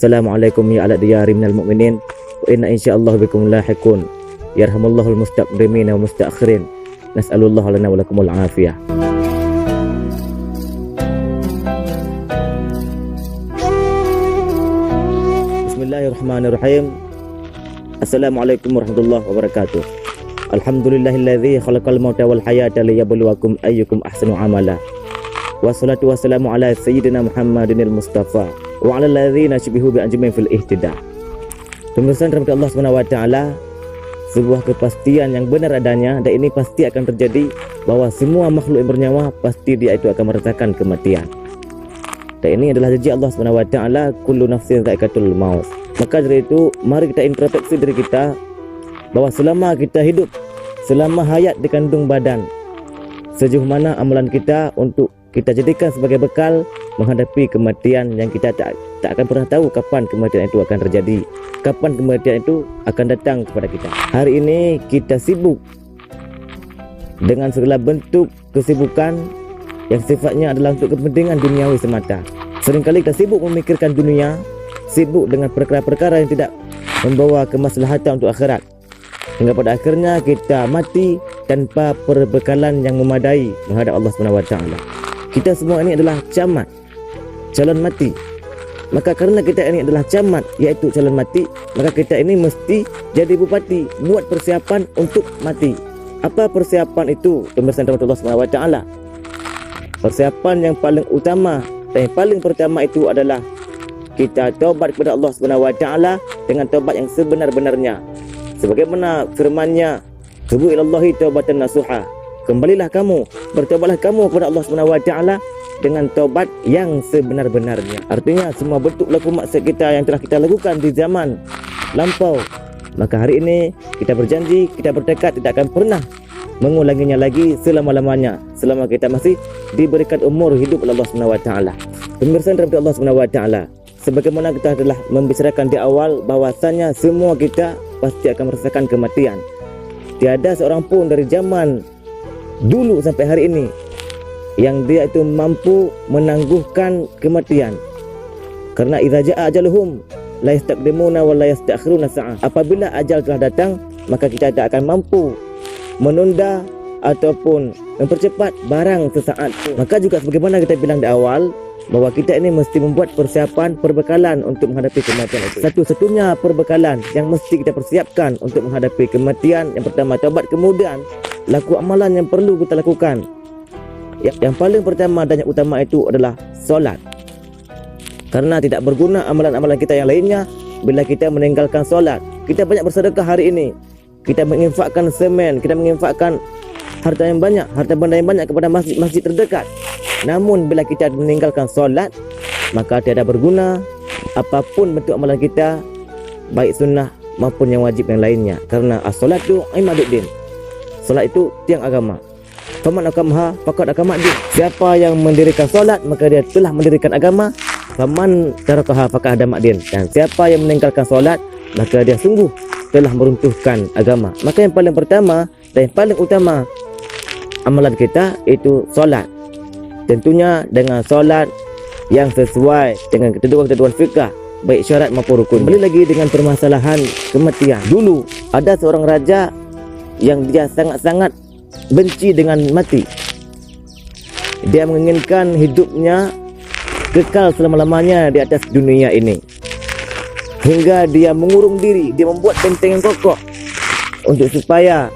Assalamualaikum ya ala diyari minal mu'minin wa inna insyaallah bikum lahiqun. Yarhamullahul mustaqdimin wa mustaakhirin. Nas'alullah lana wa lakumul afiyah. Bismillahirrahmanirrahim. Assalamualaikum warahmatullahi wabarakatuh. Alhamdulillahilladzi khalaqal mauta wal hayata liyabluwakum ayyukum ahsanu amala. Wassalatu wassalamu ala sayyidina Muhammadinil Mustafa wa ala alladzina sybihu bi anjumin fil ihtida. Pemirsa rahmat Allah Subhanahu wa taala, sebuah kepastian yang benar adanya, dan ini pasti akan terjadi, bahwa semua makhluk yang bernyawa pasti dia itu akan merasakan kematian. Dan ini adalah janji Allah Subhanahu wa taala, kullu nafsin dha'iqatul maut. Maka dari itu mari kita introspeksi diri kita, bahwa selama kita hidup, selama hayat dikandung badan, sejauh mana amalan kita untuk kita jadikan sebagai bekal menghadapi kematian yang kita tak akan pernah tahu kapan kematian itu akan terjadi, kapan kematian itu akan datang kepada kita. Hari ini kita sibuk dengan segala bentuk kesibukan yang sifatnya adalah untuk kepentingan duniawi semata. Seringkali kita sibuk memikirkan dunia, sibuk dengan perkara-perkara yang tidak membawa kemaslahatan untuk akhirat, hingga pada akhirnya kita mati tanpa perbekalan yang memadai menghadap Allah Subhanahu wa taala. Kita semua ini adalah camat, calon mati. Maka karena kita ini adalah camat, yaitu calon mati, maka kita ini mesti jadi bupati, buat persiapan untuk mati. Apa persiapan itu? Pemirsa Allah Subhanahu wa taala. Persiapan yang paling utama dan yang paling pertama itu adalah kita taubat kepada Allah Subhanahu wa taala dengan taubat yang sebenar-benarnya. Sebagaimana firman-Nya, "Tubu ilallahi taubatan nasuha." Kembalilah kamu, bertobatlah kamu kepada Allah Subhanahu wa taala dengan taubat yang sebenar-benarnya. Artinya semua bentuk laku maksiat kita yang telah kita lakukan di zaman lampau, maka hari ini kita berjanji, kita bertekad tidak akan pernah mengulanginya lagi selama-lamanya, selama kita masih diberikan umur hidup oleh Allah Subhanahu wa taala. Pemirsa dari Allah Subhanahu wa taala, sebagaimana kita telah membicarakan di awal, bahwasanya semua kita pasti akan merasakan kematian. Tiada seorang pun dari zaman dulu sampai hari ini yang dia itu mampu menangguhkan kematian. Karena idza jaa ajaluhum la yastaqdimuna wa la yastakhiruna sa'ah. Apabila ajal telah datang, maka kita tidak akan mampu menunda ataupun mempercepat barang sesaat. Maka juga sebagaimana kita bilang di awal, bahwa kita ini mesti membuat persiapan perbekalan untuk menghadapi kematian itu. Satu-satunya perbekalan yang mesti kita persiapkan untuk menghadapi kematian, yang pertama taubat, kemudian laku amalan yang perlu kita lakukan. Yang paling pertama dan yang utama itu adalah solat. Karena tidak berguna amalan-amalan kita yang lainnya bila kita meninggalkan solat. Kita banyak bersedekah hari ini, kita menginfakkan semen, kita menginfakkan harta yang banyak, harta benda yang banyak kepada masjid-masjid terdekat. Namun bila kita meninggalkan solat, maka tiada berguna apapun bentuk amalan kita, baik sunnah maupun yang wajib yang lainnya. Karena as-salatu imaduddin, solat itu tiang agama. Faman aqamaha faqad aqama din. Siapa yang mendirikan solat, maka dia telah mendirikan agama. Faman tarakaha faqad hadama din. Dan siapa yang meninggalkan solat, maka dia sungguh telah meruntuhkan agama. Maka yang paling pertama dan yang paling utama amalan kita itu solat. Tentunya dengan solat yang sesuai dengan ketentuan-ketentuan fikah, baik syarat maupun rukun. Kembali lagi dengan permasalahan kematian. Dulu ada seorang raja yang dia sangat-sangat benci dengan mati. Dia menginginkan hidupnya kekal selama-lamanya di atas dunia ini, hingga dia mengurung diri, dia membuat benteng yang kokoh untuk supaya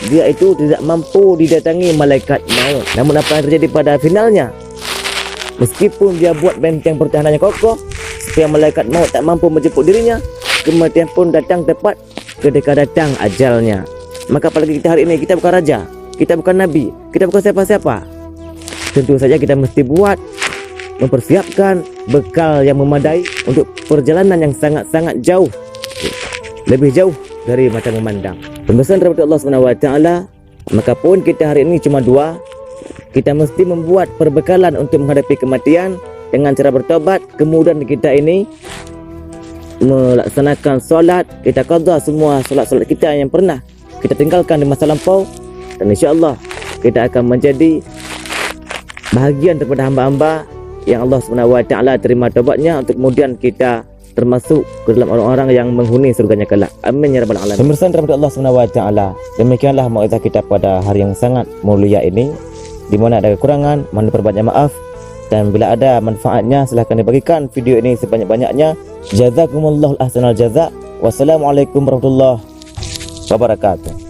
dia itu tidak mampu didatangi malaikat maut. Namun apa yang terjadi pada finalnya, meskipun dia buat benteng pertahanannya kokoh supaya malaikat maut tak mampu menjemput dirinya, kematian pun datang tepat ketika datang ajalnya. Maka apalagi kita hari ini, kita bukan raja, kita bukan nabi, kita bukan siapa-siapa. Tentu saja kita mesti buat, mempersiapkan bekal yang memadai untuk perjalanan yang sangat-sangat jauh, lebih jauh dari mata memandang. Pemirsa rahmat Allah Subhanahu wa taala, maka poin kita hari ini cuma dua. Kita mesti membuat perbekalan untuk menghadapi kematian dengan cara bertobat. Kemudian kita ini melaksanakan solat, kita qadha semua solat-solat kita yang pernah kita tinggalkan di masa lampau, dan insya-Allah kita akan menjadi bahagian daripada hamba-hamba yang Allah Subhanahu wa taala terima taubatnya, untuk kemudian kita termasuk ke dalam orang-orang yang menghuni surganya kelak. Amin ya rabbal alamin. Pemirsa rahmat Allah Subhanahu wa taala, demikianlah mauizah kita pada hari yang sangat mulia ini, di mana ada kekurangan, mohon diperbanyak maaf, dan bila ada manfaatnya silahkan dibagikan video ini sebanyak-banyaknya. Jazakumullahu ahsanal jaza. Wassalamualaikum warahmatullahi wabarakatuh.